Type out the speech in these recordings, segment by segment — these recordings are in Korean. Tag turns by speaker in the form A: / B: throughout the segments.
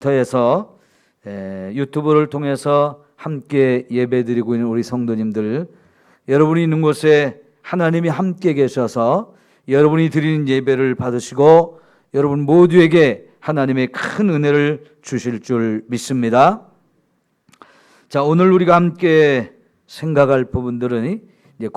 A: 터에서 유튜브를 통해서 함께 예배드리고 있는 우리 성도님들, 여러분이 있는 곳에 하나님이 함께 계셔서 여러분이 드리는 예배를 받으시고 여러분 모두에게 하나님의 큰 은혜를 주실 줄 믿습니다. 자, 오늘 우리가 함께 생각할 부분들은 이제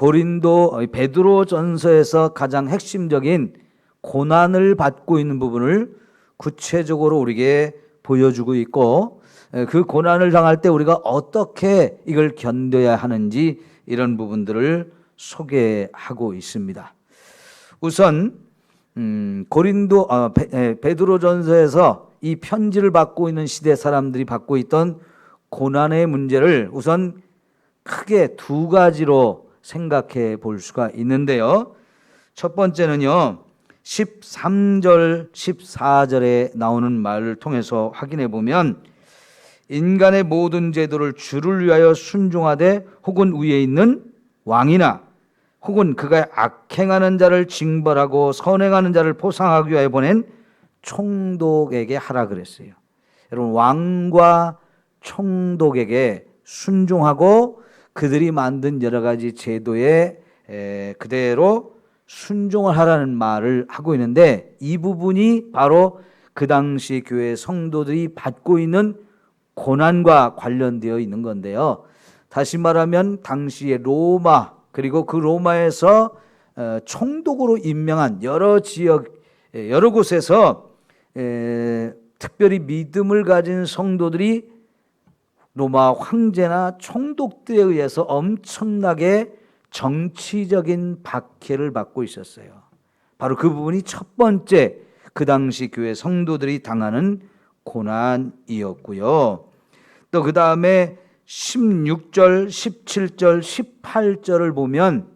A: 베드로전서에서 가장 핵심적인 고난을 받고 있는 부분을 구체적으로 우리에게 보여주고 있고, 그 고난을 당할 때 우리가 어떻게 이걸 견뎌야 하는지 이런 부분들을 소개하고 있습니다. 우선 베드로전서에서 이 편지를 받고 있는 시대 사람들이 받고 있던 고난의 문제를 우선 크게 두 가지로 생각해 볼 수가 있는데요. 첫 번째는요, 13절, 14절에 나오는 말을 통해서 확인해 보면, 인간의 모든 제도를 주를 위하여 순종하되 혹은 위에 있는 왕이나 혹은 그가 악행하는 자를 징벌하고 선행하는 자를 포상하기 위하여 보낸 총독에게 하라 그랬어요. 여러분, 왕과 총독에게 순종하고 그들이 만든 여러 가지 제도에 그대로 순종을 하라는 말을 하고 있는데, 이 부분이 바로 그 당시 교회 성도들이 받고 있는 고난과 관련되어 있는 건데요. 다시 말하면 당시의 로마, 그리고 그 로마에서 총독으로 임명한 여러 지역, 여러 곳에서 특별히 믿음을 가진 성도들이 로마 황제나 총독들에 의해서 엄청나게 정치적인 박해를 받고 있었어요. 바로 그 부분이 첫 번째 그 당시 교회 성도들이 당하는 고난이었고요. 또 그 다음에 16절, 17절, 18절을 보면,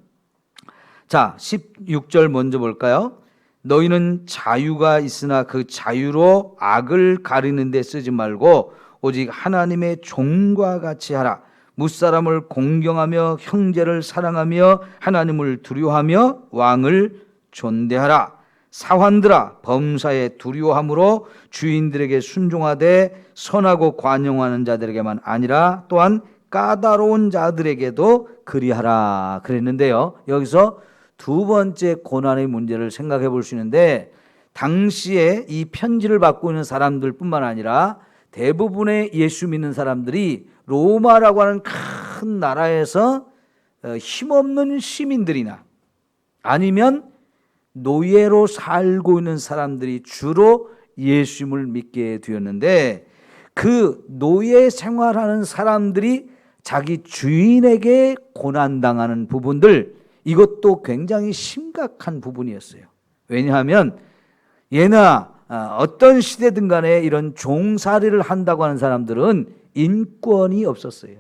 A: 자, 16절 먼저 볼까요? 너희는 자유가 있으나 그 자유로 악을 가리는 데 쓰지 말고 오직 하나님의 종과 같이 하라. 무사람을 공경하며 형제를 사랑하며 하나님을 두려워하며 왕을 존대하라. 사환들아, 범사에 두려워함으로 주인들에게 순종하되 선하고 관용하는 자들에게만 아니라 또한 까다로운 자들에게도 그리하라 그랬는데요. 여기서 두 번째 고난의 문제를 생각해 볼 수 있는데, 당시에 이 편지를 받고 있는 사람들 뿐만 아니라 대부분의 예수 믿는 사람들이 로마라고 하는 큰 나라에서 힘없는 시민들이나 아니면 노예로 살고 있는 사람들이 주로 예수님을 믿게 되었는데, 그 노예 생활하는 사람들이 자기 주인에게 고난당하는 부분들, 이것도 굉장히 심각한 부분이었어요. 왜냐하면 예나 어떤 시대든 간에 이런 종살이를 한다고 하는 사람들은 인권이 없었어요.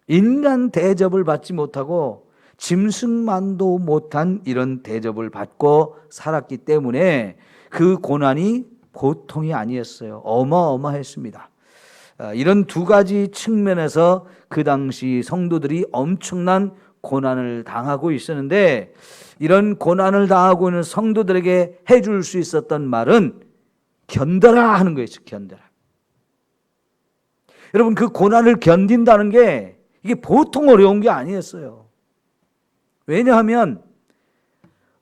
A: 인간 대접을 받지 못하고 짐승만도 못한 이런 대접을 받고 살았기 때문에 그 고난이 보통이 아니었어요. 어마어마했습니다. 이런 두 가지 측면에서 그 당시 성도들이 엄청난 고난을 당하고 있었는데, 이런 고난을 당하고 있는 성도들에게 해줄 수 있었던 말은 견뎌라 하는 거였어요. 견뎌라. 여러분, 그 고난을 견딘다는 게 이게 보통 어려운 게 아니었어요. 왜냐하면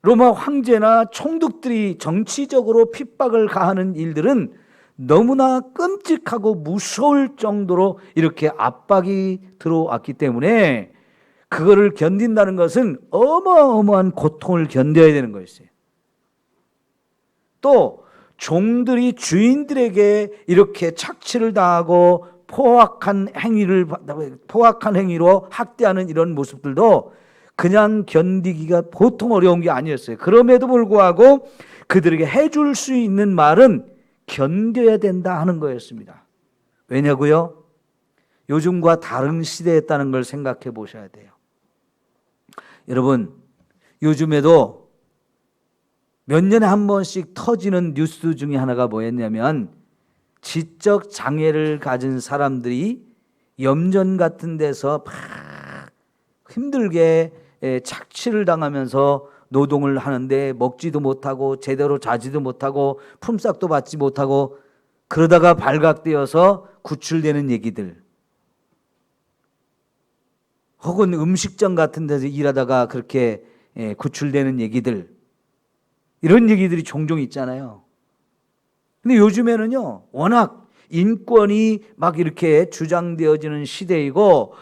A: 로마 황제나 총독들이 정치적으로 핍박을 가하는 일들은 너무나 끔찍하고 무서울 정도로 이렇게 압박이 들어왔기 때문에 그거를 견딘다는 것은 어마어마한 고통을 견뎌야 되는 거였어요. 또 종들이 주인들에게 이렇게 착취를 당하고 포악한 행위로 학대하는 이런 모습들도 그냥 견디기가 보통 어려운 게 아니었어요. 그럼에도 불구하고 그들에게 해줄 수 있는 말은 견뎌야 된다 하는 거였습니다. 왜냐고요? 요즘과 다른 시대였다는 걸 생각해 보셔야 돼요. 여러분, 요즘에도 몇 년에 한 번씩 터지는 뉴스 중에 하나가 뭐였냐면, 지적 장애를 가진 사람들이 염전 같은 데서 막 힘들게 착취를 당하면서 노동을 하는데 먹지도 못하고 제대로 자지도 못하고 품삯도 받지 못하고 그러다가 발각되어서 구출되는 얘기들, 혹은 음식점 같은 데서 일하다가 그렇게 구출되는 얘기들, 이런 얘기들이 종종 있잖아요. 근데 요즘에는요, 워낙 인권이 막 이렇게 주장되어지는 시대이고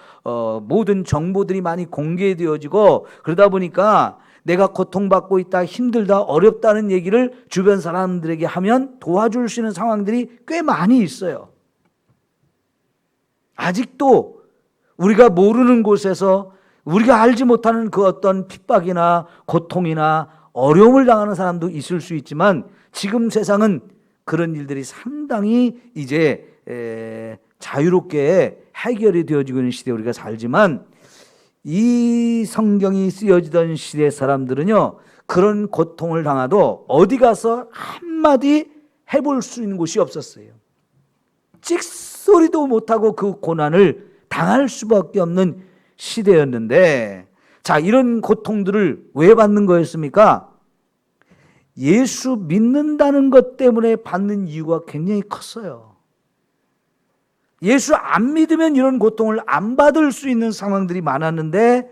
A: 모든 정보들이 많이 공개되어지고 그러다 보니까 내가 고통받고 있다, 힘들다, 어렵다는 얘기를 주변 사람들에게 하면 도와줄 수 있는 상황들이 꽤 많이 있어요. 아직도 우리가 모르는 곳에서 우리가 알지 못하는 그 어떤 핍박이나 고통이나 어려움을 당하는 사람도 있을 수 있지만 지금 세상은 그런 일들이 상당히 이제 자유롭게 해결이 되어지고 있는 시대에 우리가 살지만, 이 성경이 쓰여지던 시대 사람들은요, 그런 고통을 당하도 어디 가서 한마디 해볼 수 있는 곳이 없었어요. 찍소리도 못하고 그 고난을 당할 수밖에 없는 시대였는데, 자, 이런 고통들을 왜 받는 거였습니까? 예수 믿는다는 것 때문에 받는 이유가 굉장히 컸어요. 예수 안 믿으면 이런 고통을 안 받을 수 있는 상황들이 많았는데,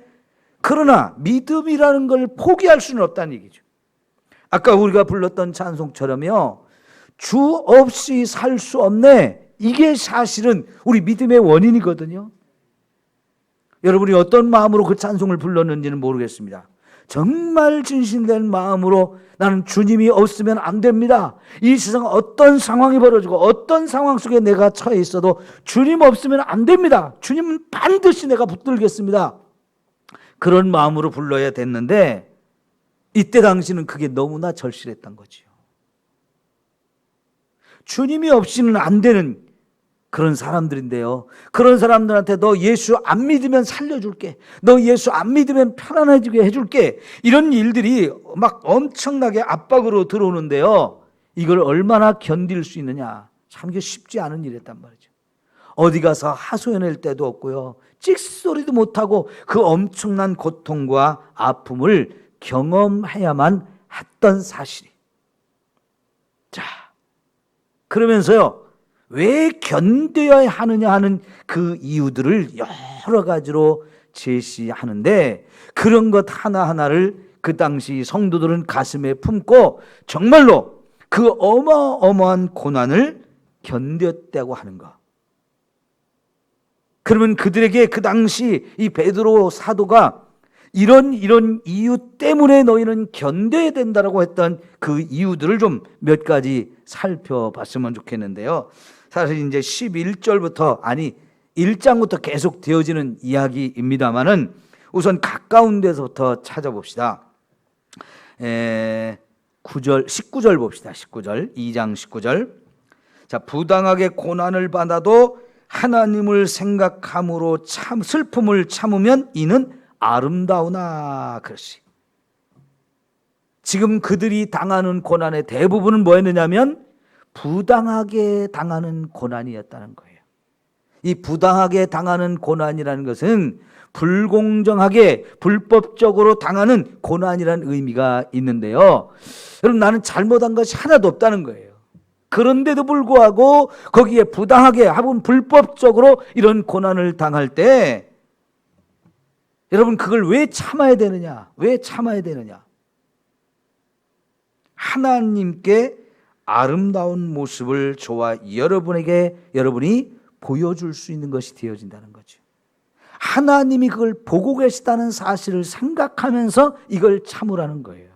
A: 그러나 믿음이라는 걸 포기할 수는 없다는 얘기죠. 아까 우리가 불렀던 찬송처럼요, 주 없이 살 수 없네, 이게 사실은 우리 믿음의 원인이거든요. 여러분이 어떤 마음으로 그 찬송을 불렀는지는 모르겠습니다. 정말 진실된 마음으로 나는 주님이 없으면 안 됩니다. 이 세상 어떤 상황이 벌어지고 어떤 상황 속에 내가 처해 있어도 주님 없으면 안 됩니다. 주님은 반드시 내가 붙들겠습니다. 그런 마음으로 불러야 됐는데, 이때 당시는 그게 너무나 절실했던 거지요. 주님이 없이는 안 되는 그런 사람들인데요, 그런 사람들한테 너 예수 안 믿으면 살려줄게, 너 예수 안 믿으면 편안해지게 해줄게, 이런 일들이 막 엄청나게 압박으로 들어오는데요, 이걸 얼마나 견딜 수 있느냐, 참 이게 쉽지 않은 일이었단 말이죠. 어디 가서 하소연할 때도 없고요, 찍소리도 못하고 그 엄청난 고통과 아픔을 경험해야만 했던 사실이. 자, 그러면서요, 왜 견뎌야 하느냐 하는 그 이유들을 여러 가지로 제시하는데, 그런 것 하나하나를 그 당시 성도들은 가슴에 품고 정말로 그 어마어마한 고난을 견뎠다고 하는 것. 그러면 그들에게 그 당시 이 베드로 사도가 이런 이유 때문에 너희는 견뎌야 된다라고 했던 그 이유들을 좀 몇 가지 살펴봤으면 좋겠는데요. 사실 이제 11절부터, 아니 1장부터 계속 되어지는 이야기입니다만은 우선 가까운 데서부터 찾아봅시다. 19절 봅시다. 19절, 2장 19절. 자, 부당하게 고난을 받아도 하나님을 생각함으로 슬픔을 참으면 이는 아름다우나. 그렇지. 지금 그들이 당하는 고난의 대부분은 뭐였느냐면 부당하게 당하는 고난이었다는 거예요. 이 부당하게 당하는 고난이라는 것은 불공정하게 불법적으로 당하는 고난이라는 의미가 있는데요, 여러분, 나는 잘못한 것이 하나도 없다는 거예요. 그런데도 불구하고 거기에 부당하게 혹은 불법적으로 이런 고난을 당할 때 여러분, 그걸 왜 참아야 되느냐? 왜 참아야 되느냐? 하나님께 아름다운 모습을 저와 여러분이 보여줄 수 있는 것이 되어진다는 거죠. 하나님이 그걸 보고 계시다는 사실을 생각하면서 이걸 참으라는 거예요.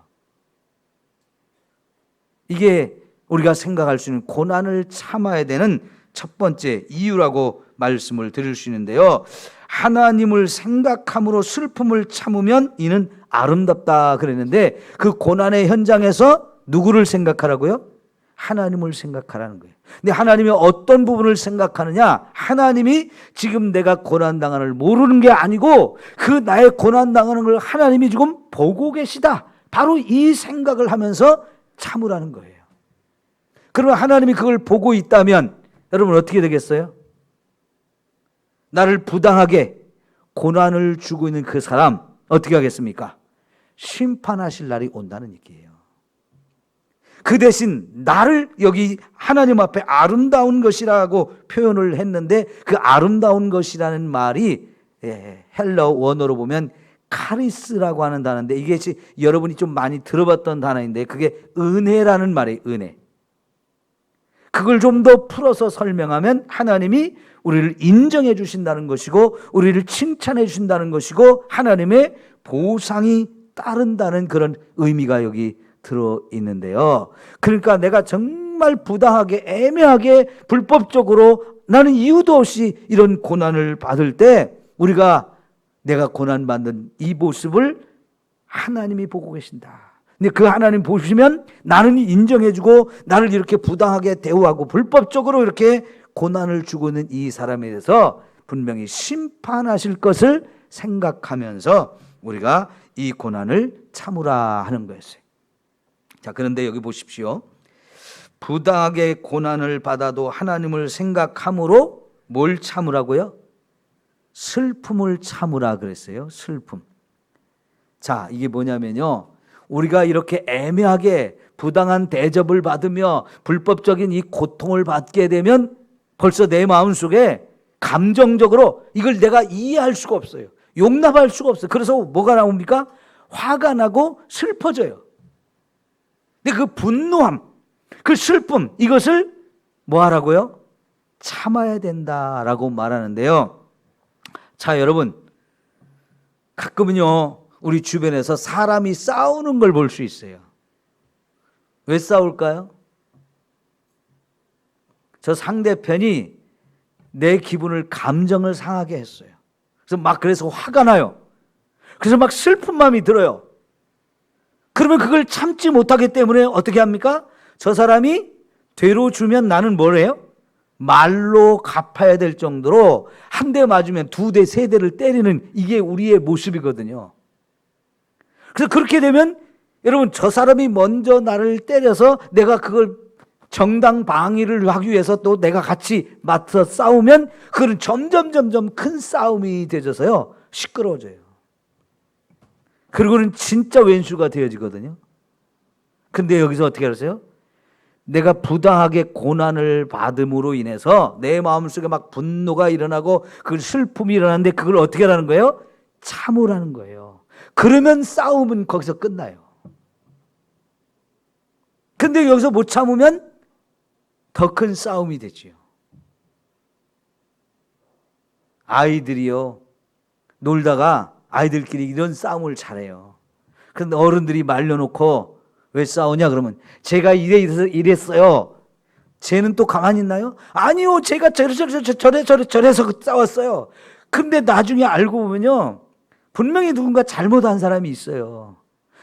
A: 이게 우리가 생각할 수 있는 고난을 참아야 되는 첫 번째 이유라고 말씀을 드릴 수 있는데요, 하나님을 생각함으로 슬픔을 참으면 이는 아름답다 그랬는데, 그 고난의 현장에서 누구를 생각하라고요? 하나님을 생각하라는 거예요. 근데 하나님이 어떤 부분을 생각하느냐? 하나님이 지금 내가 고난당하는 걸 모르는 게 아니고 그 나의 고난당하는 걸 하나님이 지금 보고 계시다, 바로 이 생각을 하면서 참으라는 거예요. 그러면 하나님이 그걸 보고 있다면 여러분 어떻게 되겠어요? 나를 부당하게 고난을 주고 있는 그 사람 어떻게 하겠습니까? 심판하실 날이 온다는 얘기예요. 그 대신 나를 여기 하나님 앞에 아름다운 것이라고 표현을 했는데, 그 아름다운 것이라는 말이 헬러 원어로 보면 카리스라고 하는 단어인데, 이게 여러분이 좀 많이 들어봤던 단어인데 그게 은혜라는 말이에요. 은혜. 그걸 좀 더 풀어서 설명하면 하나님이 우리를 인정해 주신다는 것이고 우리를 칭찬해 주신다는 것이고 하나님의 보상이 따른다는 그런 의미가 여기 들어있는데요. 그러니까 내가 정말 부당하게 애매하게 불법적으로 나는 이유도 없이 이런 고난을 받을 때 우리가 내가 고난받는 이 모습을 하나님이 보고 계신다. 근데 그 하나님 보시면 나는 인정해주고 나를 이렇게 부당하게 대우하고 불법적으로 이렇게 고난을 주고 있는 이 사람에 대해서 분명히 심판하실 것을 생각하면서 우리가 이 고난을 참으라 하는 거였어요. 자, 그런데 여기 보십시오. 부당하게 고난을 받아도 하나님을 생각함으로 뭘 참으라고요? 슬픔을 참으라 그랬어요. 슬픔. 자, 이게 뭐냐면요, 우리가 이렇게 애매하게 부당한 대접을 받으며 불법적인 이 고통을 받게 되면 벌써 내 마음속에 감정적으로 이걸 내가 이해할 수가 없어요. 용납할 수가 없어요. 그래서 뭐가 나옵니까? 화가 나고 슬퍼져요. 근데 그 분노함, 그 슬픔, 이것을 뭐 하라고요? 참아야 된다라고 말하는데요. 자, 여러분, 가끔은요 우리 주변에서 사람이 싸우는 걸 볼 수 있어요. 왜 싸울까요? 저 상대편이 내 기분을, 감정을 상하게 했어요. 그래서 화가 나요. 그래서 막 슬픈 마음이 들어요. 그러면 그걸 참지 못하기 때문에 어떻게 합니까? 저 사람이 되로 주면 나는 뭘 해요? 말로 갚아야 될 정도로 한 대 맞으면 두 대, 세 대를 때리는, 이게 우리의 모습이거든요. 그래서 그렇게 되면 여러분, 저 사람이 먼저 나를 때려서 내가 그걸 정당 방위를 하기 위해서 또 내가 같이 맞서 싸우면 그건 점점 큰 싸움이 되져서요 시끄러워져요. 그리고는 진짜 왼수가 되어지거든요. 근데 여기서 어떻게 하세요? 내가 부당하게 고난을 받음으로 인해서 내 마음속에 막 분노가 일어나고 그 슬픔이 일어나는데 그걸 어떻게 하라는 거예요? 참으라는 거예요. 그러면 싸움은 거기서 끝나요. 근데 여기서 못 참으면 더 큰 싸움이 되지요. 아이들이요, 놀다가 아이들끼리 이런 싸움을 잘해요. 그런데 어른들이 말려놓고 왜 싸우냐 그러면 제가 이랬어요. 쟤는 또 가만히 있나요? 아니요, 제가 저래서 싸웠어요. 근데 나중에 알고 보면요 분명히 누군가 잘못한 사람이 있어요.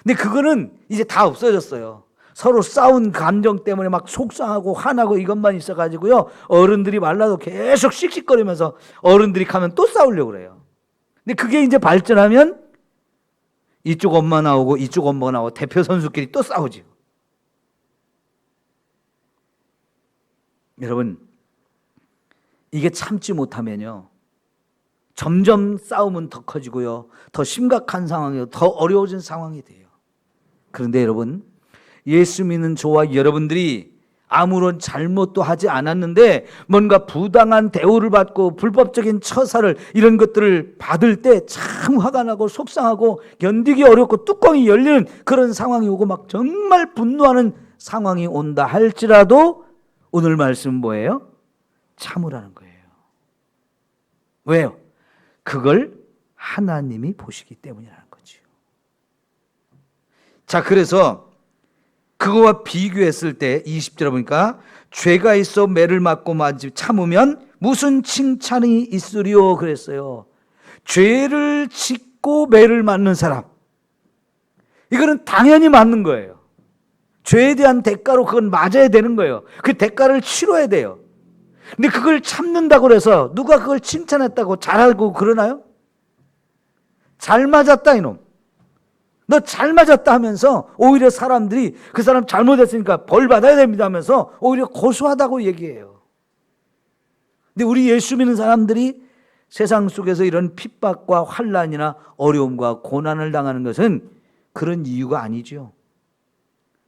A: 근데 그거는 이제 다 없어졌어요. 서로 싸운 감정 때문에 막 속상하고 화나고 이것만 있어가지고요 어른들이 말라도 계속 씩씩거리면서 어른들이 가면 또 싸우려고 그래요. 근데 그게 이제 발전하면 이쪽 엄마 나오고 이쪽 엄마가 나오고 대표 선수끼리 또 싸우죠. 여러분, 이게 참지 못하면요 점점 싸움은 더 커지고요 더 심각한 상황이요 더 어려워진 상황이 돼요. 그런데 여러분, 예수 믿는 저와 여러분들이 아무런 잘못도 하지 않았는데 뭔가 부당한 대우를 받고 불법적인 처사를, 이런 것들을 받을 때 참 화가 나고 속상하고 견디기 어렵고 뚜껑이 열리는 그런 상황이 오고 막 정말 분노하는 상황이 온다 할지라도 오늘 말씀은 뭐예요? 참으라는 거예요. 왜요? 그걸 하나님이 보시기 때문이라는 거죠. 자, 그래서 그거와 비교했을 때 20절에 보니까 죄가 있어 매를 맞고 참으면 무슨 칭찬이 있으리요 그랬어요. 죄를 짓고 매를 맞는 사람, 이거는 당연히 맞는 거예요. 죄에 대한 대가로 그건 맞아야 되는 거예요. 그 대가를 치러야 돼요. 근데 그걸 참는다고 해서 누가 그걸 칭찬했다고 잘하고 그러나요? 잘 맞았다 이놈, 너 잘 맞았다 하면서 오히려 사람들이 그 사람 잘못했으니까 벌 받아야 됩니다 하면서 오히려 고소하다고 얘기해요. 근데 우리 예수 믿는 사람들이 세상 속에서 이런 핍박과 환난이나 어려움과 고난을 당하는 것은 그런 이유가 아니죠.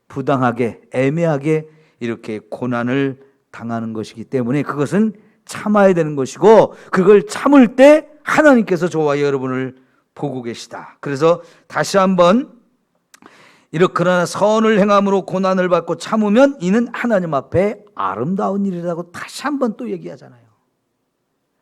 A: 부당하게, 애매하게 이렇게 고난을 당하는 것이기 때문에 그것은 참아야 되는 것이고, 그걸 참을 때 하나님께서 저와 여러분을 보고 계시다. 그래서 다시 한번, 그러나 선을 행함으로 고난을 받고 참으면 이는 하나님 앞에 아름다운 일이라고 다시 한번 또 얘기하잖아요.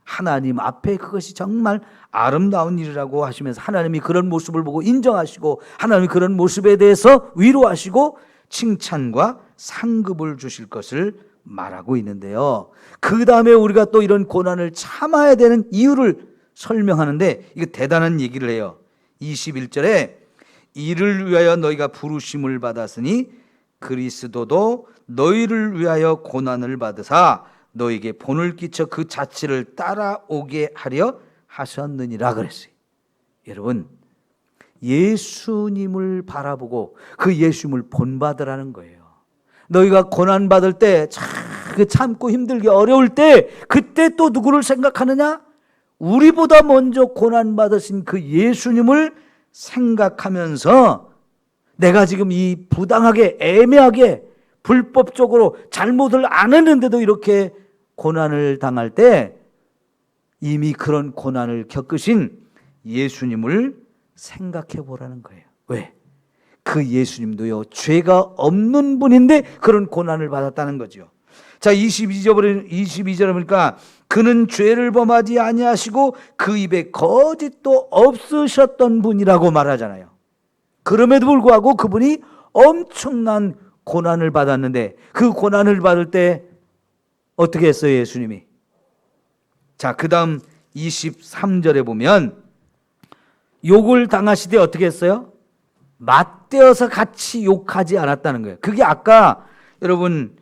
A: 하나님 앞에 그것이 정말 아름다운 일이라고 하시면서 하나님이 그런 모습을 보고 인정하시고, 하나님이 그런 모습에 대해서 위로하시고 칭찬과 상급을 주실 것을 말하고 있는데요. 그 다음에 우리가 또 이런 고난을 참아야 되는 이유를 설명하는데, 이거 대단한 얘기를 해요. 21절에 이를 위하여 너희가 부르심을 받았으니 그리스도도 너희를 위하여 고난을 받으사 너희에게 본을 끼쳐 그 자취를 따라오게 하려 하셨느니라 그랬어요. 여러분, 예수님을 바라보고 그 예수님을 본받으라는 거예요. 너희가 고난받을 때 참고 힘들게 어려울 때 그때 또 누구를 생각하느냐? 우리보다 먼저 고난받으신 그 예수님을 생각하면서 내가 지금 이 부당하게 애매하게 불법적으로 잘못을 안 했는데도 이렇게 고난을 당할 때 이미 그런 고난을 겪으신 예수님을 생각해 보라는 거예요. 왜? 그 예수님도요, 죄가 없는 분인데 그런 고난을 받았다는 거죠. 자, 22절에 보니까 그는 죄를 범하지 아니하시고 그 입에 거짓도 없으셨던 분이라고 말하잖아요. 그럼에도 불구하고 그분이 엄청난 고난을 받았는데 그 고난을 받을 때 어떻게 했어요, 예수님이? 자, 그 다음 23절에 보면 욕을 당하시되 어떻게 했어요? 맞대어서 같이 욕하지 않았다는 거예요. 그게 아까 여러분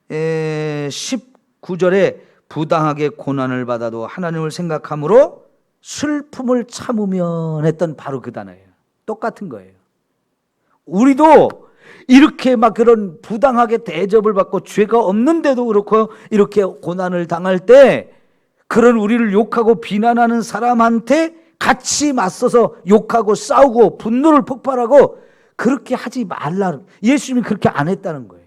A: 19절에 부당하게 고난을 받아도 하나님을 생각함으로 슬픔을 참으면 했던 바로 그 단어예요. 똑같은 거예요. 우리도 이렇게 막 그런 부당하게 대접을 받고 죄가 없는데도 그렇고 이렇게 고난을 당할 때 그런 우리를 욕하고 비난하는 사람한테 같이 맞서서 욕하고 싸우고 분노를 폭발하고 그렇게 하지 말라. 예수님이 그렇게 안 했다는 거예요.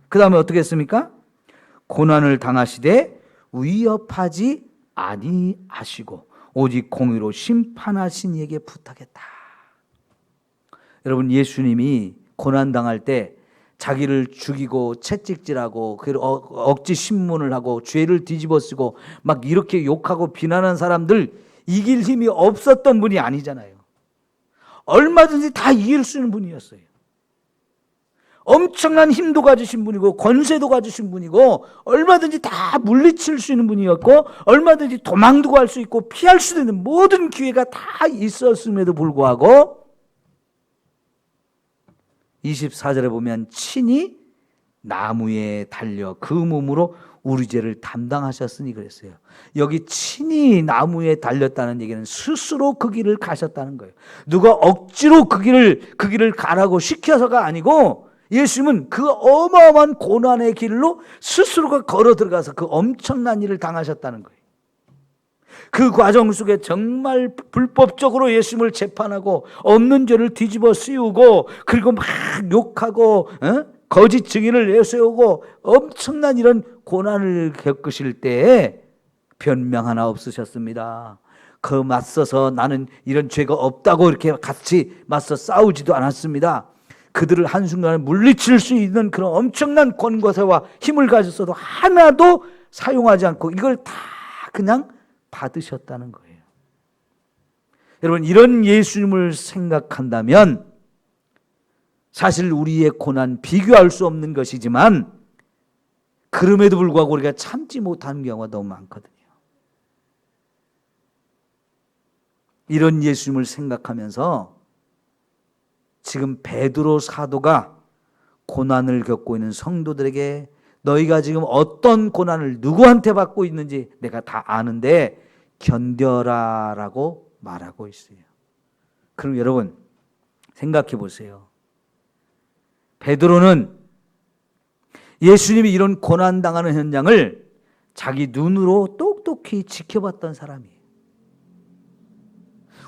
A: 그 다음에 어떻게 했습니까? 고난을 당하시되 위협하지 아니하시고 오직 공의로 심판하신 이에게 부탁했다. 여러분, 예수님이 고난당할 때 자기를 죽이고 채찍질하고 억지 신문을 하고 죄를 뒤집어쓰고 막 이렇게 욕하고 비난하는 사람들 이길 힘이 없었던 분이 아니잖아요. 얼마든지 다 이길 수 있는 분이었어요. 엄청난 힘도 가지신 분이고 권세도 가지신 분이고 얼마든지 다 물리칠 수 있는 분이었고 얼마든지 도망도 갈 수 있고 피할 수 있는 모든 기회가 다 있었음에도 불구하고 24절에 보면 친히 나무에 달려 그 몸으로 우리 죄를 담당하셨으니 그랬어요. 여기 친히 나무에 달렸다는 얘기는 스스로 그 길을 가셨다는 거예요. 누가 억지로 그 길을 가라고 시켜서가 아니고 예수님은 그 어마어마한 고난의 길로 스스로가 걸어 들어가서 그 엄청난 일을 당하셨다는 거예요. 그 과정 속에 정말 불법적으로 예수님을 재판하고 없는 죄를 뒤집어 씌우고 그리고 막 욕하고 거짓 증인을 내세우고 엄청난 이런 고난을 겪으실 때에 변명 하나 없으셨습니다. 그 맞서서 나는 이런 죄가 없다고 이렇게 같이 맞서 싸우지도 않았습니다. 그들을 한순간에 물리칠 수 있는 그런 엄청난 권고세와 힘을 가졌어도 하나도 사용하지 않고 이걸 다 그냥 받으셨다는 거예요. 여러분, 이런 예수님을 생각한다면 사실 우리의 고난 비교할 수 없는 것이지만 그럼에도 불구하고 우리가 참지 못하는 경우가 너무 많거든요. 이런 예수님을 생각하면서 지금 베드로 사도가 고난을 겪고 있는 성도들에게 너희가 지금 어떤 고난을 누구한테 받고 있는지 내가 다 아는데 견뎌라라고 말하고 있어요. 그럼 여러분 생각해 보세요. 베드로는 예수님이 이런 고난당하는 현장을 자기 눈으로 똑똑히 지켜봤던 사람이에요.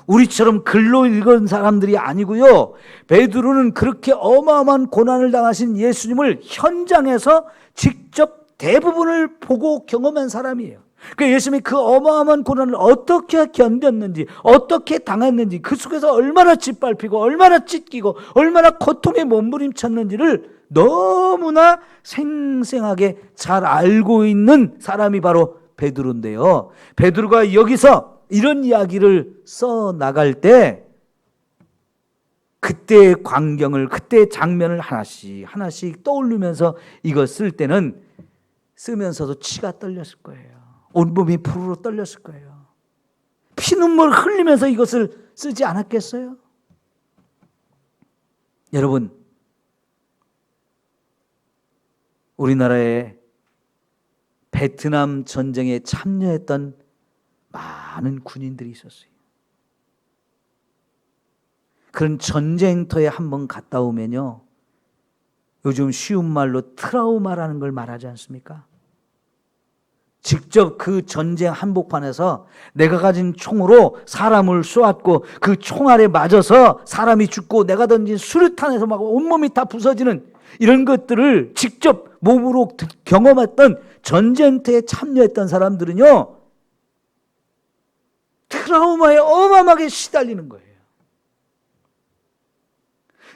A: 우리처럼 글로 읽은 사람들이 아니고요. 베드로는 그렇게 어마어마한 고난을 당하신 예수님을 현장에서 직접 대부분을 보고 경험한 사람이에요. 그 예수님이 그 어마어마한 고난을 어떻게 견뎠는지, 어떻게 당했는지, 그 속에서 얼마나 짓밟히고 얼마나 찢기고 얼마나 고통에 몸부림쳤는지를 너무나 생생하게 잘 알고 있는 사람이 바로 베드로인데요. 베드로가 여기서 이런 이야기를 써 나갈 때 그때의 광경을, 그때의 장면을 하나씩 떠올리면서 이거 쓸 때는 쓰면서도 치가 떨렸을 거예요. 온몸이 부르르 떨렸을 거예요. 피눈물 흘리면서 이것을 쓰지 않았겠어요? 여러분, 우리나라에 베트남 전쟁에 참여했던 많은 군인들이 있었어요. 그런 전쟁터에 한번 갔다 오면요, 요즘 쉬운 말로 트라우마라는 걸 말하지 않습니까? 직접 그 전쟁 한복판에서 내가 가진 총으로 사람을 쏘았고 그 총알에 맞아서 사람이 죽고 내가 던진 수류탄에서 막 온몸이 다 부서지는 이런 것들을 직접 몸으로 경험했던 전쟁터에 참여했던 사람들은요, 트라우마에 어마어마하게 시달리는 거예요.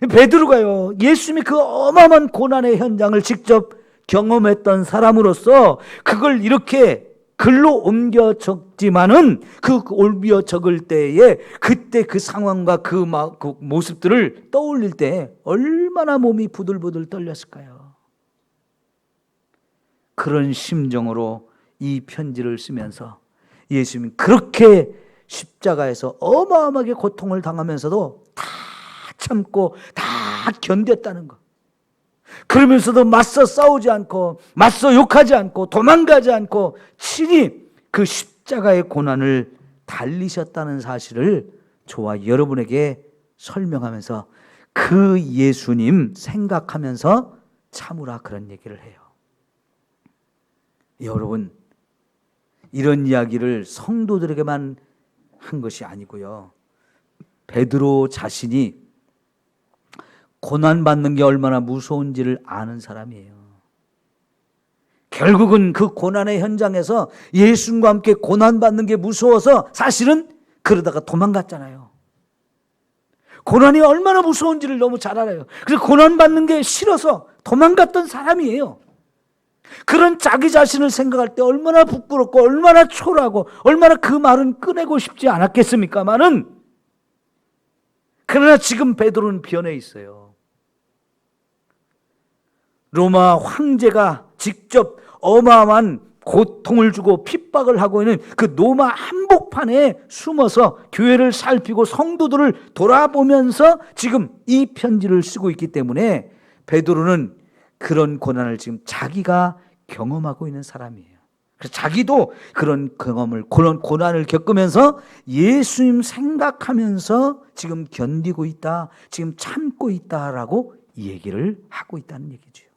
A: 베드로가요, 예수님이 그 어마어마한 고난의 현장을 직접 경험했던 사람으로서 그걸 이렇게 글로 옮겨 적지만은 그 옮겨 적을 때에 그때 그 상황과 그 모습들을 떠올릴 때 얼마나 몸이 부들부들 떨렸을까요? 그런 심정으로 이 편지를 쓰면서 예수님이 그렇게 십자가에서 어마어마하게 고통을 당하면서도 다 참고 다 견뎠다는 것. 그러면서도 맞서 싸우지 않고 맞서 욕하지 않고 도망가지 않고 친히 그 십자가의 고난을 달리셨다는 사실을 저와 여러분에게 설명하면서 그 예수님 생각하면서 참으라 그런 얘기를 해요. 여러분, 이런 이야기를 성도들에게만 한 것이 아니고요, 베드로 자신이 고난받는 게 얼마나 무서운지를 아는 사람이에요. 결국은 그 고난의 현장에서 예수님과 함께 고난받는 게 무서워서 사실은 그러다가 도망갔잖아요. 고난이 얼마나 무서운지를 너무 잘 알아요. 그래서 고난받는 게 싫어서 도망갔던 사람이에요. 그런 자기 자신을 생각할 때 얼마나 부끄럽고 얼마나 초라하고 얼마나 그 말은 꺼내고 싶지 않았겠습니까마는, 그러나 지금 베드로는 변해 있어요. 로마 황제가 직접 어마어마한 고통을 주고 핍박을 하고 있는 그 로마 한복판에 숨어서 교회를 살피고 성도들을 돌아보면서 지금 이 편지를 쓰고 있기 때문에 베드로는 그런 고난을 지금 자기가 경험하고 있는 사람이에요. 그래서 자기도 그런 경험을, 그런 고난을 겪으면서 예수님 생각하면서 지금 견디고 있다, 지금 참고 있다라고 얘기를 하고 있다는 얘기죠.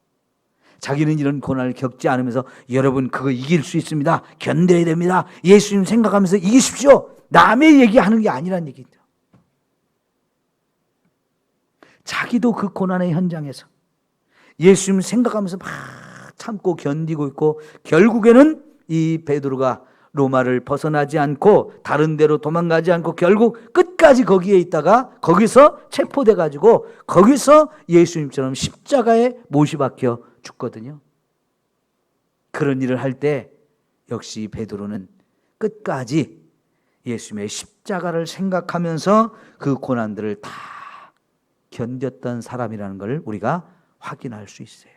A: 자기는 이런 고난을 겪지 않으면서 여러분 그거 이길 수 있습니다, 견뎌야 됩니다, 예수님 생각하면서 이기십시오, 남의 얘기하는 게 아니란 얘기죠. 자기도 그 고난의 현장에서 예수님 생각하면서 막 참고 견디고 있고, 결국에는 이 베드로가 로마를 벗어나지 않고 다른 데로 도망가지 않고 결국 끝까지 거기에 있다가 거기서 체포돼 가지고 거기서 예수님처럼 십자가에 못이 박혀 죽거든요. 그런 일을 할 때 역시 베드로는 끝까지 예수님의 십자가를 생각하면서 그 고난들을 다 견뎠던 사람이라는 걸 우리가 확인할 수 있어요.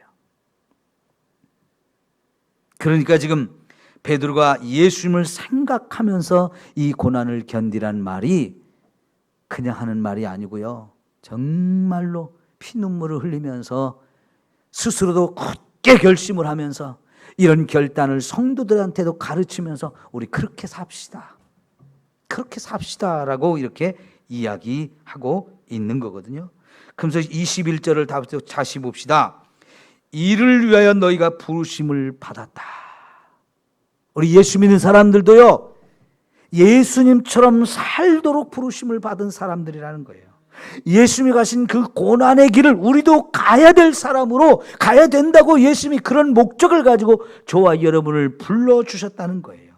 A: 그러니까 지금 베드로가 예수님을 생각하면서 이 고난을 견디란 말이 그냥 하는 말이 아니고요, 정말로 피눈물을 흘리면서 스스로도 굳게 결심을 하면서 이런 결단을 성도들한테도 가르치면서 우리 그렇게 삽시다, 그렇게 삽시다라고 이렇게 이야기하고 있는 거거든요. 그러면서 21절을 다시 봅시다. 이를 위하여 너희가 부르심을 받았다. 우리 예수 믿는 사람들도요, 예수님처럼 살도록 부르심을 받은 사람들이라는 거예요. 예수님이 가신 그 고난의 길을 우리도 가야 될 사람으로 가야 된다고 예수님이 그런 목적을 가지고 저와 여러분을 불러주셨다는 거예요.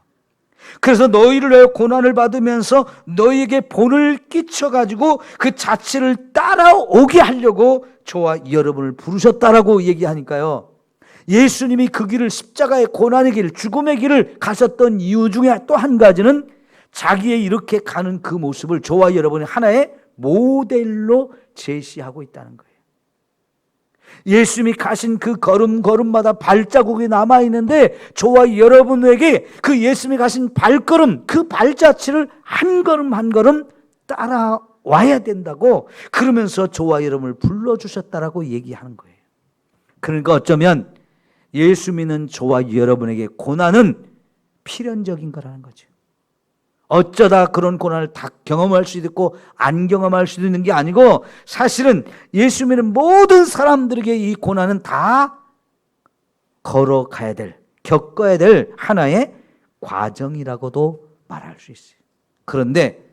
A: 그래서 너희를 위하여 고난을 받으면서 너희에게 본을 끼쳐가지고 그 자취를 따라오게 하려고 저와 여러분을 부르셨다라고 얘기하니까요. 예수님이 그 길을, 십자가의 고난의 길, 죽음의 길을 가셨던 이유 중에 또 한 가지는 자기의 이렇게 가는 그 모습을 저와 여러분이 하나의 모델로 제시하고 있다는 거예요. 예수님이 가신 그 걸음걸음마다 발자국이 남아있는데 저와 여러분에게 그 예수님이 가신 발걸음, 그 발자취를 한 걸음 한 걸음 따라와야 된다고, 그러면서 저와 여러분을 불러주셨다라고 얘기하는 거예요. 그러니까 어쩌면 예수 믿는 저와 여러분에게 고난은 필연적인 거라는 거죠. 어쩌다 그런 고난을 다 경험할 수도 있고 안 경험할 수도 있는 게 아니고, 사실은 예수 믿는 모든 사람들에게 이 고난은 다 걸어가야 될, 겪어야 될 하나의 과정이라고도 말할 수 있어요. 그런데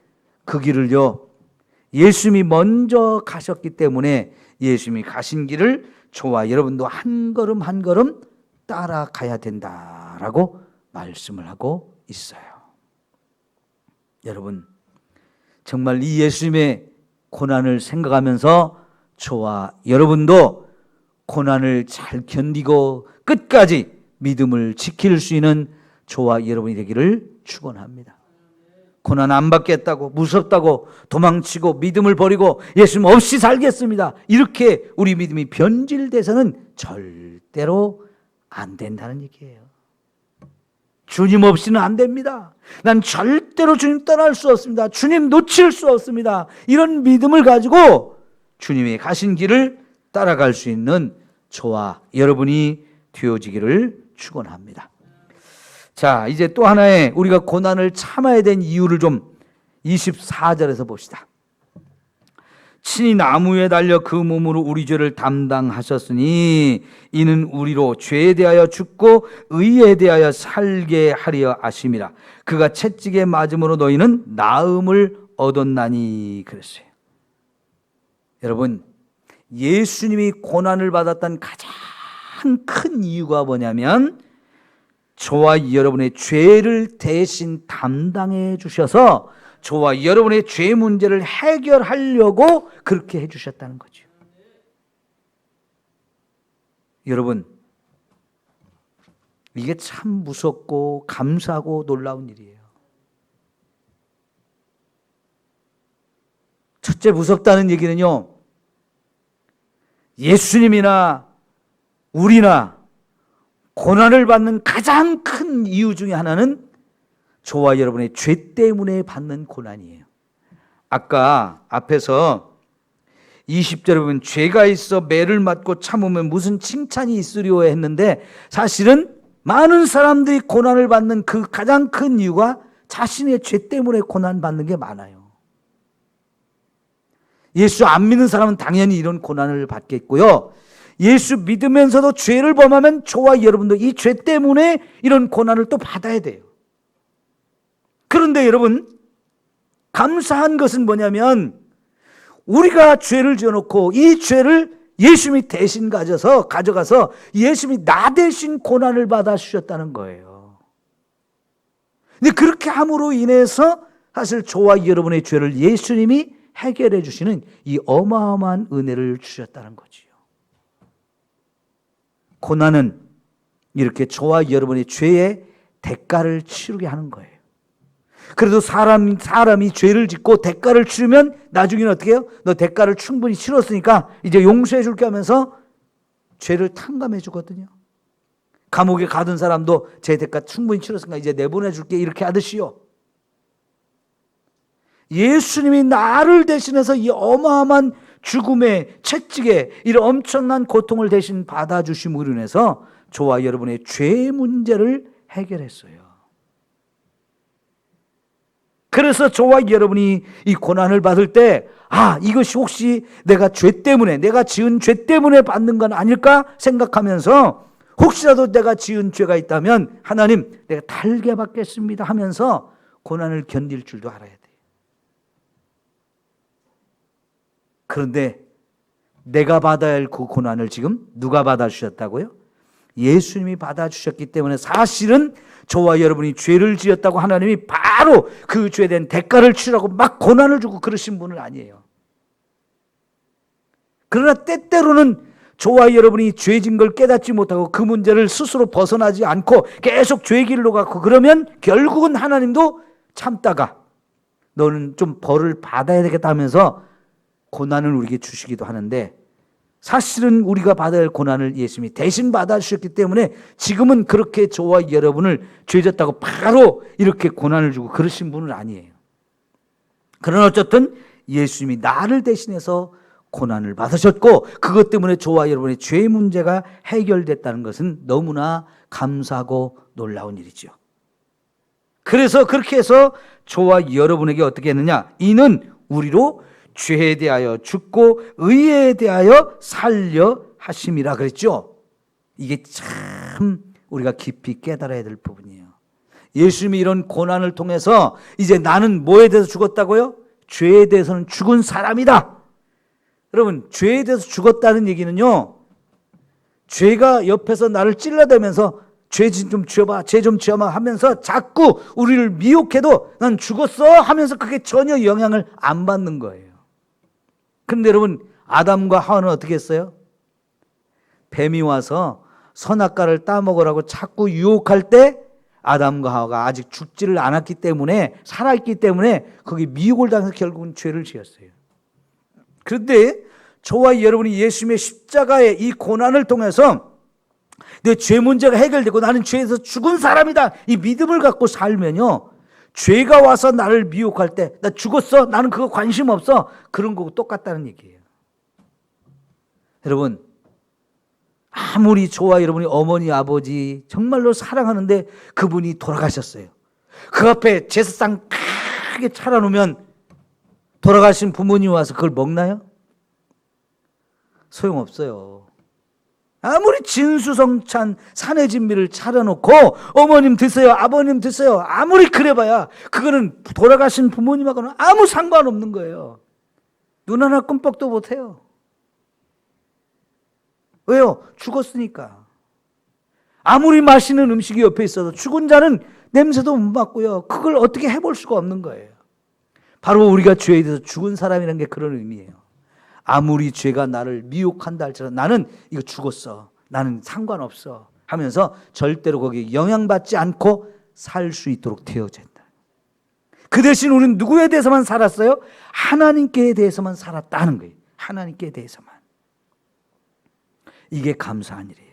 A: 그 길을요, 예수님이 먼저 가셨기 때문에 예수님이 가신 길을 저와 여러분도 한 걸음 한 걸음 따라가야 된다라고 말씀을 하고 있어요. 여러분, 정말 이 예수님의 고난을 생각하면서 저와 여러분도 고난을 잘 견디고 끝까지 믿음을 지킬 수 있는 저와 여러분이 되기를 축원합니다. 고난 안 받겠다고, 무섭다고 도망치고 믿음을 버리고 예수님 없이 살겠습니다, 이렇게 우리 믿음이 변질돼서는 절대로 안 된다는 얘기예요. 주님 없이는 안 됩니다. 난 절대로 주님 떠날 수 없습니다. 주님 놓칠 수 없습니다. 이런 믿음을 가지고 주님이 가신 길을 따라갈 수 있는 저와 여러분이 되어지기를 축원합니다. 자, 이제 또 하나의 우리가 고난을 참아야 된 이유를 좀 24절에서 봅시다. 친히 나무에 달려 그 몸으로 우리 죄를 담당하셨으니 이는 우리로 죄에 대하여 죽고 의에 대하여 살게 하려 하심이라. 그가 채찍에 맞음으로 너희는 나음을 얻었나니 그랬어요. 여러분, 예수님이 고난을 받았던 가장 큰 이유가 뭐냐면 저와 여러분의 죄를 대신 담당해 주셔서 저와 여러분의 죄 문제를 해결하려고 그렇게 해주셨다는 거죠. 여러분, 이게 참 무섭고 감사하고 놀라운 일이에요. 첫째, 무섭다는 얘기는요, 예수님이나 우리나 고난을 받는 가장 큰 이유 중에 하나는 저와 여러분의 죄 때문에 받는 고난이에요. 아까 앞에서 20절에 보면 죄가 있어 매를 맞고 참으면 무슨 칭찬이 있으리오 했는데, 사실은 많은 사람들이 고난을 받는 그 가장 큰 이유가 자신의 죄 때문에 고난받는 게 많아요. 예수 안 믿는 사람은 당연히 이런 고난을 받겠고요, 예수 믿으면서도 죄를 범하면 저와 여러분도 이 죄 때문에 이런 고난을 또 받아야 돼요. 그런데 여러분, 감사한 것은 뭐냐면 우리가 죄를 지어놓고 이 죄를 예수님이 대신 가져가서 예수님이 나 대신 고난을 받아 주셨다는 거예요. 근데 그렇게 함으로 인해서 사실 저와 여러분의 죄를 예수님이 해결해 주시는 이 어마어마한 은혜를 주셨다는 거지요. 고난은 이렇게 저와 여러분의 죄의 대가를 치르게 하는 거예요. 그래도 사람이 죄를 짓고 대가를 치르면 나중에는 어떻게 해요? 너 대가를 충분히 치렀으니까 이제 용서해 줄게 하면서 죄를 탕감해 주거든요. 감옥에 가둔 사람도 제 대가 충분히 치렀으니까 이제 내보내 줄게, 이렇게 하듯이요. 예수님이 나를 대신해서 이 어마어마한 죽음의 채찍에 이런 엄청난 고통을 대신 받아주심으로 인해서 저와 여러분의 죄 문제를 해결했어요. 그래서 저와 여러분이 이 고난을 받을 때, 이것이 혹시 내가 지은 죄 때문에 받는 건 아닐까 생각하면서, 혹시라도 내가 지은 죄가 있다면 하나님, 내가 달게 받겠습니다 하면서 고난을 견딜 줄도 알아야 돼요. 그런데 내가 받아야 할 그 고난을 지금 누가 받아주셨다고요? 예수님이 받아주셨기 때문에 사실은 저와 여러분이 죄를 지었다고 하나님이 바로 그 죄에 대한 대가를 치르라고 막 고난을 주고 그러신 분은 아니에요. 그러나 때때로는 저와 여러분이 죄진 걸 깨닫지 못하고 그 문제를 스스로 벗어나지 않고 계속 죄의 길로 가고 그러면 결국은 하나님도 참다가 너는 좀 벌을 받아야 되겠다 하면서 고난을 우리에게 주시기도 하는데, 사실은 우리가 받아야 할 고난을 예수님이 대신 받아주셨기 때문에 지금은 그렇게 저와 여러분을 죄졌다고 바로 이렇게 고난을 주고 그러신 분은 아니에요. 그러나 어쨌든 예수님이 나를 대신해서 고난을 받으셨고 그것 때문에 저와 여러분의 죄 문제가 해결됐다는 것은 너무나 감사하고 놀라운 일이죠. 그래서 그렇게 해서 저와 여러분에게 어떻게 했느냐? 이는 우리로 죄에 대하여 죽고 의에 대하여 살려 하심이라 그랬죠. 이게 참 우리가 깊이 깨달아야 될 부분이에요. 예수님이 이런 고난을 통해서 이제 나는 뭐에 대해서 죽었다고요? 죄에 대해서는 죽은 사람이다. 여러분, 죄에 대해서 죽었다는 얘기는요, 죄가 옆에서 나를 찔러대면서 죄 좀 지어봐, 죄 좀 지어봐 하면서 자꾸 우리를 미혹해도 난 죽었어 하면서 그게 전혀 영향을 안 받는 거예요. 근데 여러분, 아담과 하와는 어떻게 했어요? 뱀이 와서 선악과를 따먹으라고 자꾸 유혹할 때 아담과 하와가 아직 죽지를 않았기 때문에, 살아있기 때문에 거기 미혹을 당해서 결국은 죄를 지었어요. 그런데 저와 여러분이 예수님의 십자가의 이 고난을 통해서 내 죄 문제가 해결되고 나는 죄에서 죽은 사람이다, 이 믿음을 갖고 살면요, 죄가 와서 나를 미혹할 때 나 죽었어, 나는 그거 관심 없어, 그런 거고 똑같다는 얘기예요. 여러분, 아무리 저와 여러분이 어머니 아버지 정말로 사랑하는데 그분이 돌아가셨어요. 그 앞에 제사상 크게 차려놓으면 돌아가신 부모님 와서 그걸 먹나요? 소용없어요. 아무리 진수성찬 산의 진미를 차려놓고 어머님 드세요, 아버님 드세요, 아무리 그래봐야 그거는 돌아가신 부모님하고는 아무 상관없는 거예요. 눈 하나 끔뻑도 못해요. 왜요? 죽었으니까. 아무리 맛있는 음식이 옆에 있어도 죽은 자는 냄새도 못 맡고요, 그걸 어떻게 해볼 수가 없는 거예요. 바로 우리가 죄에 대해서 죽은 사람이라는 게 그런 의미예요. 아무리 죄가 나를 미혹한다 할지라도 나는 이거 죽었어, 나는 상관없어 하면서 절대로 거기에 영향받지 않고 살 수 있도록 되어진다. 그 대신 우리는 누구에 대해서만 살았어요? 하나님께 대해서만 살았다는 거예요. 하나님께 대해서만. 이게 감사한 일이에요.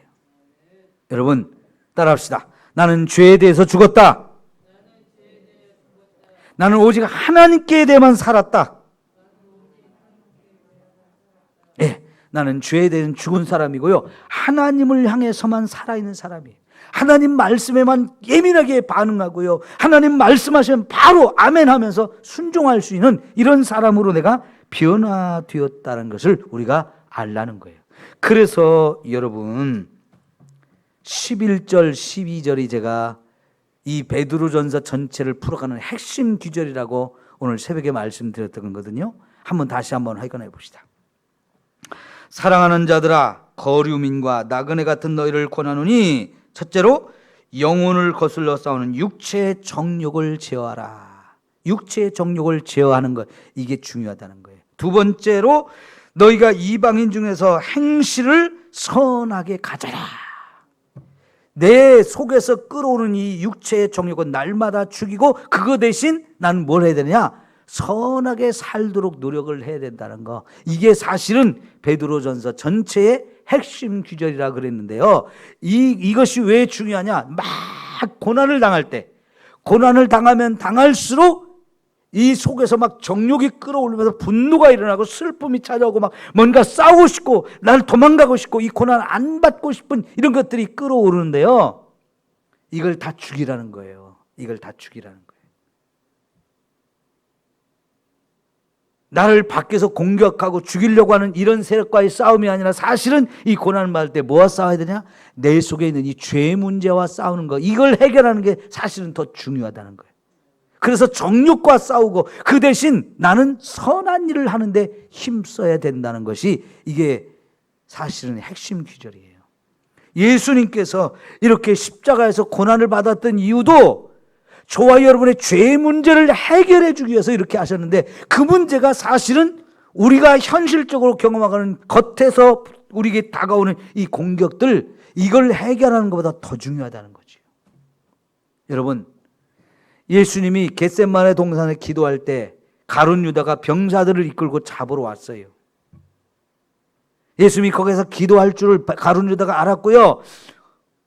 A: 여러분 따라합시다. 나는 죄에 대해서 죽었다. 나는 오직 하나님께 대해만 살았다. 예, 나는 죄에 대한 죽은 사람이고요, 하나님을 향해서만 살아있는 사람이에요. 하나님 말씀에만 예민하게 반응하고요, 하나님 말씀하시면 바로 아멘 하면서 순종할 수 있는 이런 사람으로 내가 변화되었다는 것을 우리가 알라는 거예요. 그래서 여러분 11절 12절이 제가 이 베드로전서 전체를 풀어가는 핵심 귀절이라고 오늘 새벽에 말씀드렸던 거거든요. 다시 한번 확인해 봅시다. 사랑하는 자들아, 거류민과 나그네 같은 너희를 권하노니, 첫째로 영혼을 거슬러 싸우는 육체의 정욕을 제어하라. 육체의 정욕을 제어하는 것, 이게 중요하다는 거예요. 두 번째로 너희가 이방인 중에서 행실을 선하게 가져라. 내 속에서 끌어오는 이 육체의 정욕은 날마다 죽이고 그거 대신 나는 뭘 해야 되느냐? 선하게 살도록 노력을 해야 된다는 거. 이게 사실은 베드로전서 전체의 핵심 규절이라 그랬는데요. 이것이 왜 중요하냐? 막 고난을 당할 때, 고난을 당하면 당할수록 이 속에서 막 정욕이 끌어올리면서 분노가 일어나고 슬픔이 찾아오고 막 뭔가 싸우고 싶고 나를 도망가고 싶고 이 고난 안 받고 싶은 이런 것들이 끌어오르는데요, 이걸 다 죽이라는 거예요. 이걸 다 죽이라는 거예요. 나를 밖에서 공격하고 죽이려고 하는 이런 세력과의 싸움이 아니라, 사실은 이 고난을 받을 때 뭐와 싸워야 되냐? 내 속에 있는 이 죄 문제와 싸우는 거, 이걸 해결하는 게 사실은 더 중요하다는 거예요. 그래서 정욕과 싸우고 그 대신 나는 선한 일을 하는데 힘써야 된다는 것이 이게 사실은 핵심 귀절이에요. 예수님께서 이렇게 십자가에서 고난을 받았던 이유도 저와 여러분의 죄 문제를 해결해 주기 위해서 이렇게 하셨는데, 그 문제가 사실은 우리가 현실적으로 경험하는 겉에서 우리에게 다가오는 이 공격들, 이걸 해결하는 것보다 더 중요하다는 거죠. 여러분, 예수님이 겟세마네 동산에 기도할 때 가룟 유다가 병사들을 이끌고 잡으러 왔어요. 예수님이 거기서 기도할 줄을 가룟 유다가 알았고요.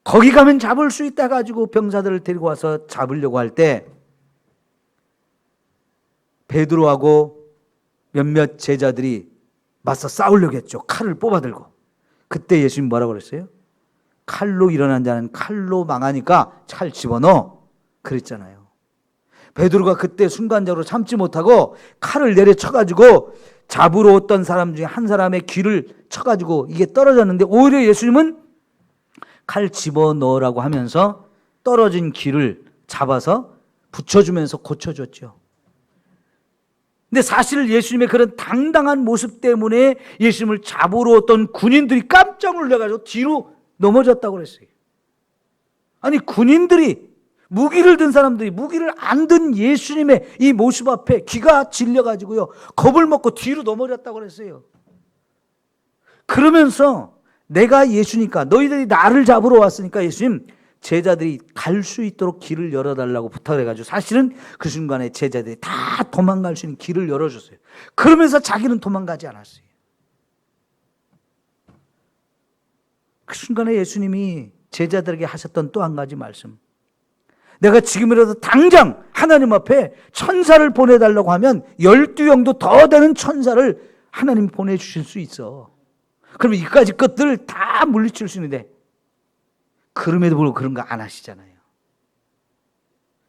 A: 거기 가면 잡을 수 있다 가지고 병사들을 데리고 와서 잡으려고 할 때 베드로하고 몇몇 제자들이 맞서 싸우려고 했죠. 칼을 뽑아들고. 그때 예수님 뭐라고 그랬어요? 칼로 일어난 자는 칼로 망하니까 칼 집어넣어, 그랬잖아요. 베드로가 그때 순간적으로 참지 못하고 칼을 내려쳐가지고 잡으러 왔던 사람 중에 한 사람의 귀를 쳐가지고 이게 떨어졌는데, 오히려 예수님은 칼 집어넣으라고 하면서 떨어진 귀를 잡아서 붙여주면서 고쳐줬죠. 근데 사실 예수님의 그런 당당한 모습 때문에 예수님을 잡으러 왔던 군인들이 깜짝 놀라가지고 뒤로 넘어졌다고 그랬어요. 아니, 군인들이, 무기를 든 사람들이 무기를 안 든 예수님의 이 모습 앞에 귀가 질려가지고요, 겁을 먹고 뒤로 넘어졌다고 그랬어요. 그러면서 내가 예수니까, 너희들이 나를 잡으러 왔으니까 예수님, 제자들이 갈 수 있도록 길을 열어달라고 부탁을 해가지고, 사실은 그 순간에 제자들이 다 도망갈 수 있는 길을 열어줬어요. 그러면서 자기는 도망가지 않았어요. 그 순간에 예수님이 제자들에게 하셨던 또 한 가지 말씀, 내가 지금이라도 당장 하나님 앞에 천사를 보내달라고 하면 12영도 더 되는 천사를 하나님 보내주실 수 있어. 그러면 이까지 것들을 다 물리칠 수 있는데, 그럼에도 불구하고 그런 거 안 하시잖아요.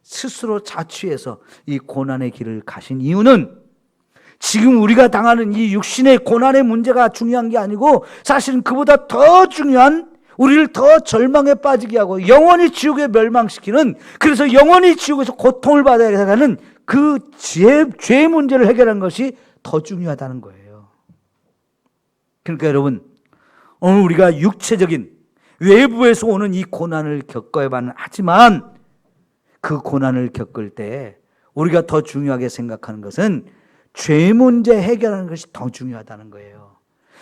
A: 스스로 자취해서 이 고난의 길을 가신 이유는, 지금 우리가 당하는 이 육신의 고난의 문제가 중요한 게 아니고, 사실은 그보다 더 중요한, 우리를 더 절망에 빠지게 하고 영원히 지옥에 멸망시키는, 그래서 영원히 지옥에서 고통을 받아야 하는 그 죄 문제를 해결하는 것이 더 중요하다는 거예요. 그러니까 여러분, 오늘 우리가 육체적인 외부에서 오는 이 고난을 겪어야만 하지만, 그 고난을 겪을 때 우리가 더 중요하게 생각하는 것은 죄 문제 해결하는 것이 더 중요하다는 거예요.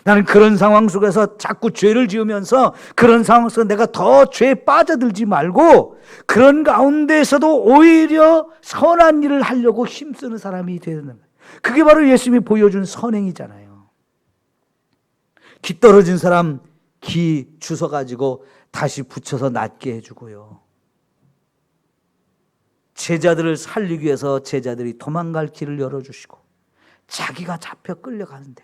A: 나는 그런 상황 속에서 자꾸 죄를 지으면서, 그런 상황 속에서 내가 더 죄에 빠져들지 말고, 그런 가운데에서도 오히려 선한 일을 하려고 힘쓰는 사람이 되는 거예요. 그게 바로 예수님이 보여준 선행이잖아요. 귀 떨어진 사람 귀 주워가지고 다시 붙여서 낫게 해주고요. 제자들을 살리기 위해서 제자들이 도망갈 길을 열어주시고, 자기가 잡혀 끌려가는데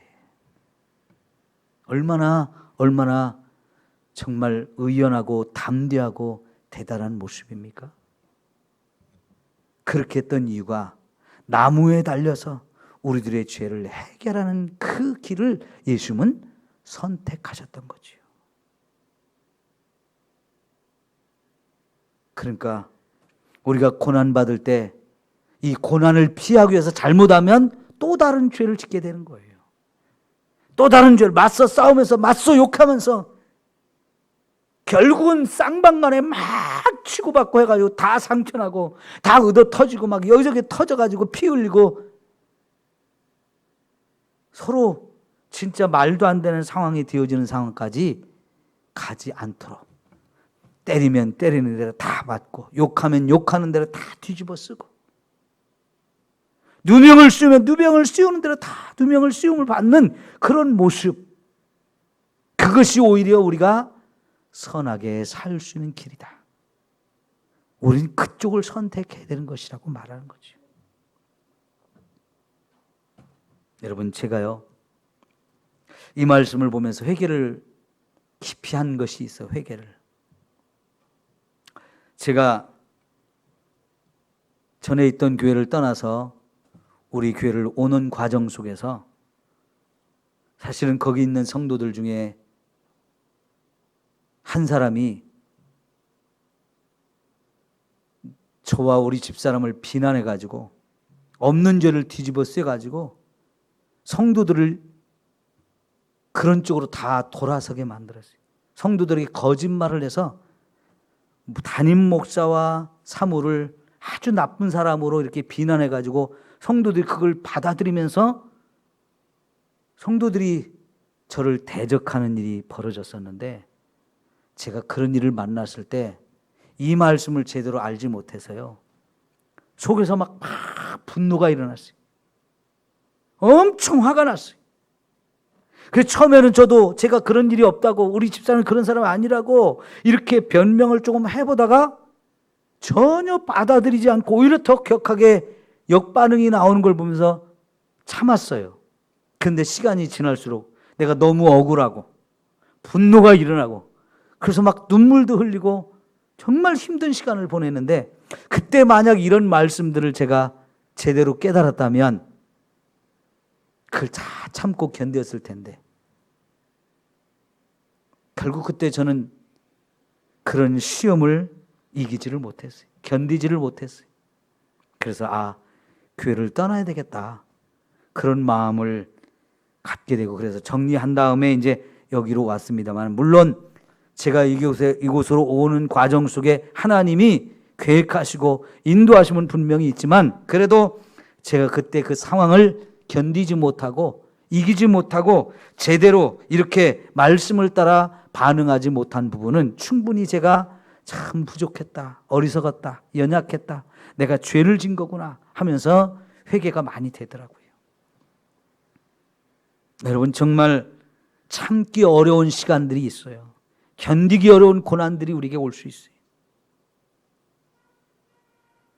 A: 얼마나 정말 의연하고 담대하고 대단한 모습입니까? 그렇게 했던 이유가 나무에 달려서 우리들의 죄를 해결하는 그 길을 예수님은 선택하셨던 거지요. 그러니까 우리가 고난받을 때 이 고난을 피하기 위해서 잘못하면 또 다른 죄를 짓게 되는 거예요. 또 다른 죄를 맞서 싸우면서, 맞서 욕하면서, 결국은 쌍방간에 막 치고받고 해가지고 다 상처나고 다 얻어 터지고 막 여기저기 터져가지고 피 흘리고, 서로 진짜 말도 안 되는 상황이 되어지는 상황까지 가지 않도록, 때리면 때리는 대로 다 맞고, 욕하면 욕하는 대로 다 뒤집어 쓰고, 누명을 씌우면 누명을 씌우는 대로 다 누명을 씌움을 받는 그런 모습, 그것이 오히려 우리가 선하게 살 수 있는 길이다. 우리는 그쪽을 선택해야 되는 것이라고 말하는 거죠. 여러분, 제가요, 이 말씀을 보면서 회개를 깊이 한 것이 있어요. 회개를. 제가 전에 있던 교회를 떠나서 우리 교회를 오는 과정 속에서, 사실은 거기 있는 성도들 중에 한 사람이 저와 우리 집사람을 비난해가지고 없는 죄를 뒤집어 쓰여가지고 성도들을 그런 쪽으로 다 돌아서게 만들었어요. 성도들에게 거짓말을 해서 담임 목사와 사모를 아주 나쁜 사람으로 이렇게 비난해가지고 성도들이 그걸 받아들이면서 성도들이 저를 대적하는 일이 벌어졌었는데, 제가 그런 일을 만났을 때 이 말씀을 제대로 알지 못해서요, 속에서 막 분노가 일어났어요. 엄청 화가 났어요. 그래서 처음에는 저도 제가 그런 일이 없다고, 우리 집사람은 그런 사람 아니라고 이렇게 변명을 조금 해보다가 전혀 받아들이지 않고 오히려 더 격하게 역반응이 나오는 걸 보면서 참았어요. 그런데 시간이 지날수록 내가 너무 억울하고 분노가 일어나고 그래서 막 눈물도 흘리고 정말 힘든 시간을 보냈는데, 그때 만약 이런 말씀들을 제가 제대로 깨달았다면 그걸 다 참고 견뎠을 텐데, 결국 그때 저는 그런 시험을 이기지를 못했어요. 견디지를 못했어요. 그래서 교회를 떠나야 되겠다, 그런 마음을 갖게 되고, 그래서 정리한 다음에 이제 여기로 왔습니다만, 물론 제가 이곳으로 오는 과정 속에 하나님이 계획하시고 인도하심은 분명히 있지만, 그래도 제가 그때 그 상황을 견디지 못하고 이기지 못하고 제대로 이렇게 말씀을 따라 반응하지 못한 부분은 충분히 제가 참 부족했다, 어리석었다, 연약했다, 내가 죄를 진 거구나 하면서 회개가 많이 되더라고요. 여러분, 정말 참기 어려운 시간들이 있어요. 견디기 어려운 고난들이 우리에게 올 수 있어요.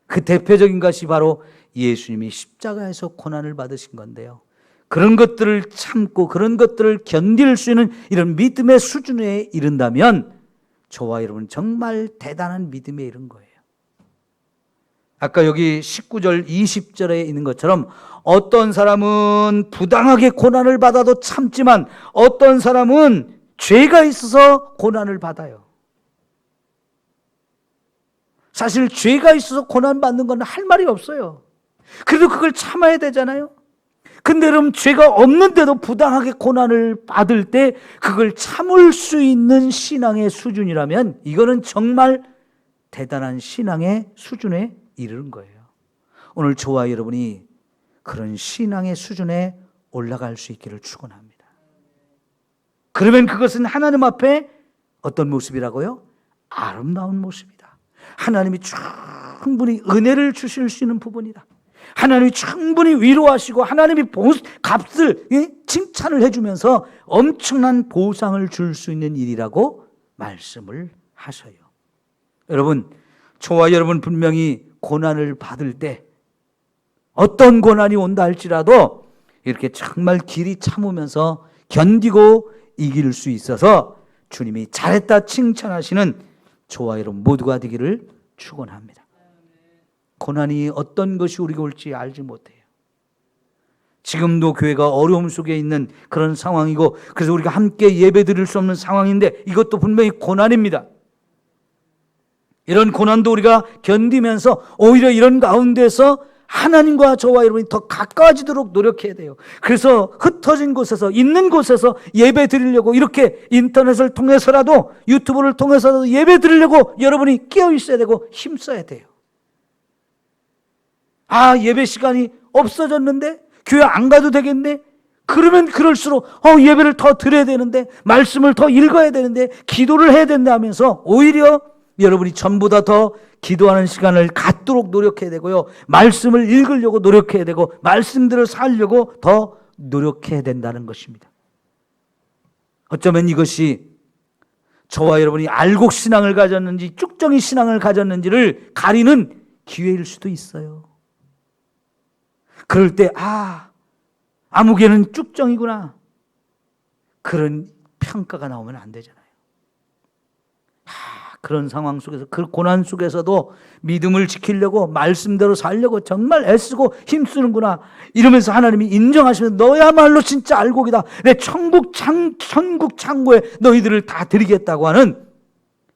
A: 그 대표적인 것이 바로 예수님이 십자가에서 고난을 받으신 건데요, 그런 것들을 참고 그런 것들을 견딜 수 있는 이런 믿음의 수준에 이른다면 저와 여러분 정말 대단한 믿음에 이른 거예요. 아까 여기 19절 20절에 있는 것처럼 어떤 사람은 부당하게 고난을 받아도 참지만 어떤 사람은 죄가 있어서 고난을 받아요. 사실 죄가 있어서 고난받는 건 할 말이 없어요. 그래도 그걸 참아야 되잖아요. 근데 여러분, 죄가 없는데도 부당하게 고난을 받을 때 그걸 참을 수 있는 신앙의 수준이라면 이거는 정말 대단한 신앙의 수준에 이르는 거예요. 오늘 저와 여러분이 그런 신앙의 수준에 올라갈 수 있기를 축원합니다. 그러면 그것은 하나님 앞에 어떤 모습이라고요? 아름다운 모습이다. 하나님이 충분히 은혜를 주실 수 있는 부분이다. 하나님이 충분히 위로하시고 하나님이 값을 칭찬을 해주면서 엄청난 보상을 줄 수 있는 일이라고 말씀을 하셔요. 여러분, 저와 여러분 분명히 고난을 받을 때 어떤 고난이 온다 할지라도 이렇게 정말 길이 참으면서 견디고 이길 수 있어서 주님이 잘했다 칭찬하시는 저와 여러분 모두가 되기를 축원합니다. 고난이 어떤 것이 우리가 올지 알지 못해요. 지금도 교회가 어려움 속에 있는 그런 상황이고, 그래서 우리가 함께 예배 드릴 수 없는 상황인데 이것도 분명히 고난입니다. 이런 고난도 우리가 견디면서 오히려 이런 가운데서 하나님과 저와 여러분이 더 가까워지도록 노력해야 돼요. 그래서 흩어진 곳에서, 있는 곳에서 예배 드리려고 이렇게 인터넷을 통해서라도, 유튜브를 통해서라도 예배 드리려고 여러분이 끼어 있어야 되고 힘써야 돼요. 예배 시간이 없어졌는데 교회 안 가도 되겠네? 그러면 그럴수록 예배를 더 드려야 되는데, 말씀을 더 읽어야 되는데, 기도를 해야 된다 하면서 오히려 여러분이 전보다 더 기도하는 시간을 갖도록 노력해야 되고요, 말씀을 읽으려고 노력해야 되고, 말씀들을 살려고 더 노력해야 된다는 것입니다. 어쩌면 이것이 저와 여러분이 알곡 신앙을 가졌는지 쭉정이 신앙을 가졌는지를 가리는 기회일 수도 있어요. 그럴 때 아무개는 쭉정이구나, 그런 평가가 나오면 안 되잖아요. 그런 상황 속에서, 그 고난 속에서도 믿음을 지키려고 말씀대로 살려고 정말 애쓰고 힘쓰는구나 이러면서 하나님이 인정하시면서 너야말로 진짜 알곡이다, 내 천국 창고에 너희들을 다 드리겠다고 하는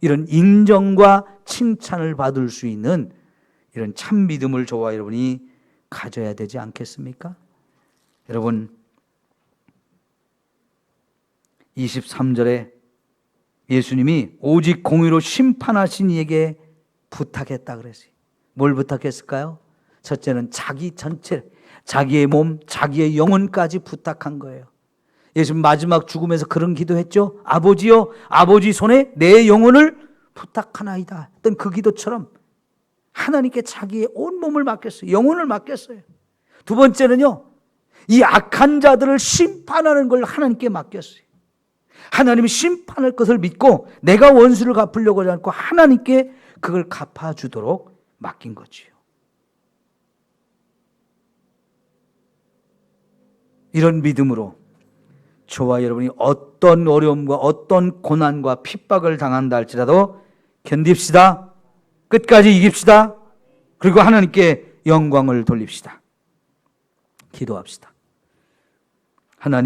A: 이런 인정과 칭찬을 받을 수 있는 이런 참 믿음을 저와 여러분이 가져야 되지 않겠습니까? 여러분, 23절에 예수님이 오직 공의로 심판하신 이에게 부탁했다 그랬어요. 뭘 부탁했을까요? 첫째는 자기 전체, 자기의 몸, 자기의 영혼까지 부탁한 거예요. 예수님 마지막 죽음에서 그런 기도했죠. 아버지여, 아버지 손에 내 영혼을 부탁하나이다 했던 그 기도처럼 하나님께 자기의 온 몸을 맡겼어요. 영혼을 맡겼어요. 두 번째는요, 이 악한 자들을 심판하는 걸 하나님께 맡겼어요. 하나님이 심판할 것을 믿고 내가 원수를 갚으려고 하지 않고 하나님께 그걸 갚아주도록 맡긴 거지요. 이런 믿음으로 저와 여러분이 어떤 어려움과 어떤 고난과 핍박을 당한다 할지라도 견딥시다. 끝까지 이깁시다. 그리고 하나님께 영광을 돌립시다. 기도합시다. 하나님